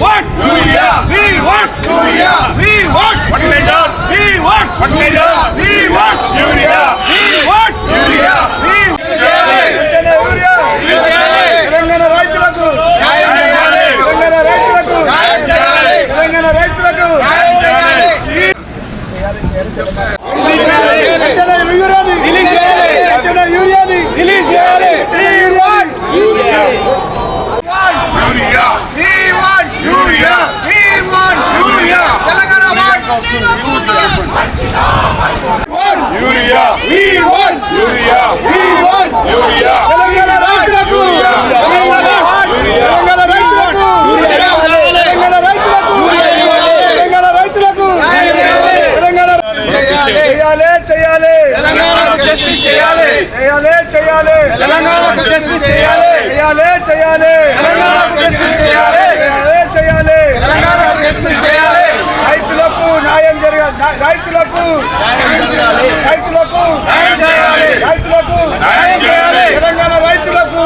want Urea. We want Urea. We want fertilizer. We want fertilizer. We want Urea. We want Urea. We Urea. Telangana రైతులకు న్యాయం చేయాలి. తెలంగాణ రైతులకు న్యాయం చేయాలి. తెలంగాణ రైతులకు న్యాయం చేయాలి. రైతులకు న్యాయం జరగాలి. రైతులకు తెలంగాణ రైతులకు తెలంగాణ రైతులకు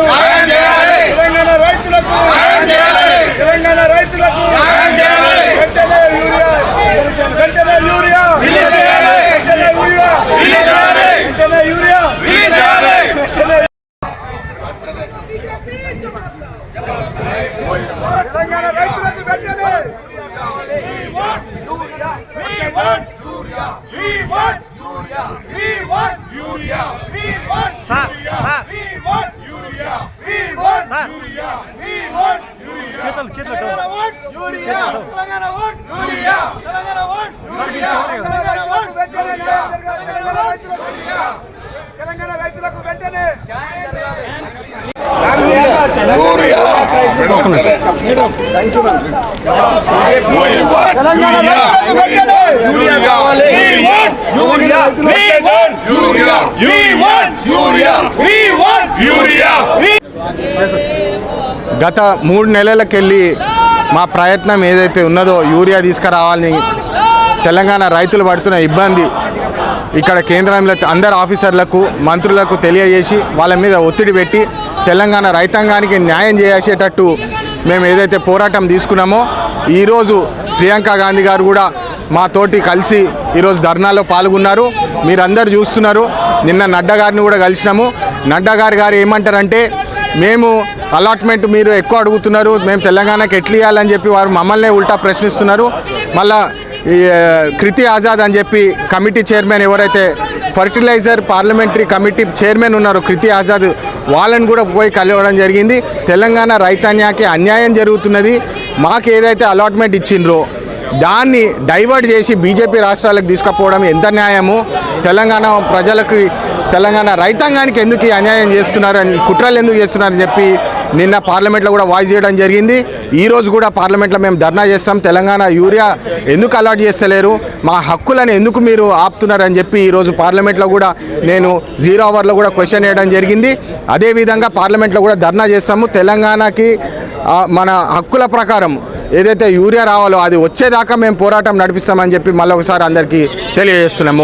తెలంగాణ రైతులకు వెంటనే యూరియా వెంటనే యూరియా వెంటనే యూరియా వెంటనే యూరియా వెంటనే తెలంగాణ రైతులకు వెంటనే తెలంగాణ రైతులకు వెంటనే గత 3 నెలలకెళ్ళి మా ప్రయత్నం ఏదైతే ఉన్నదో యూరియా తీసుకురావాలని తెలంగాణ రైతులు పడుతున్న ఇబ్బంది ఇక్కడ కేంద్రంలో అందరు ఆఫీసర్లకు మంత్రులకు తెలియజేసి వాళ్ళ మీద ఒత్తిడి పెట్టి తెలంగాణ రైతాంగానికి న్యాయం చేసేటట్టు మేము ఏదైతే పోరాటం తీసుకున్నామో ఈరోజు ప్రియాంక గాంధీ గారు కూడా మాతోటి కలిసి ఈరోజు ధర్నాలో పాల్గొన్నారు. మీరందరూ చూస్తున్నారు. నిన్న నడ్డా గారిని కూడా కలిసినాము. నడ్డా గారు ఏమంటారంటే మేము అలాట్మెంట్ మీరు ఎక్కువ అడుగుతున్నారు, మేము తెలంగాణకి ఎట్లా ఇవ్వాలని చెప్పి వారు మమ్మల్ని ఉల్టా ప్రశ్నిస్తున్నారు. మళ్ళా కృతి ఆజాద్ అని చెప్పి కమిటీ చైర్మన్ ఎవరైతే ఫర్టిలైజర్ పార్లమెంటరీ కమిటీ చైర్మన్ ఉన్నారు కృతి ఆజాద్, వాళ్ళని కూడా పోయి కలవడం జరిగింది. తెలంగాణ రైతాంగానికి అన్యాయం జరుగుతున్నది, మాకు ఏదైతే అలాట్మెంట్ ఇచ్చిండ్రో దాన్ని డైవర్ట్ చేసి బీజేపీ రాష్ట్రాలకు తీసుకుపోవడం ఎంత న్యాయము, తెలంగాణ ప్రజలకు తెలంగాణ రైతాంగానికి ఎందుకు అన్యాయం చేస్తున్నారని కుట్రలు ఎందుకు చేస్తున్నారని చెప్పి నిన్న పార్లమెంట్లో కూడా వాయిస్ చేయడం జరిగింది. ఈరోజు కూడా పార్లమెంట్లో మేము ధర్నా చేస్తాం. తెలంగాణ యూరియా ఎందుకు అలాట్ చేస్తలేరు, మా హక్కులను ఎందుకు మీరు ఆపుతున్నారని చెప్పి ఈరోజు పార్లమెంట్లో కూడా నేను 0 అవర్లో కూడా క్వశ్చన్ వేయడం జరిగింది. అదేవిధంగా పార్లమెంట్లో కూడా ధర్నా చేస్తాము. తెలంగాణకి మన హక్కుల ప్రకారం ఏదైతే యూరియా రావాలో అది వచ్చేదాకా మేము పోరాటం నడిపిస్తామని చెప్పి మళ్ళీ ఒకసారి అందరికీ తెలియజేస్తున్నాము.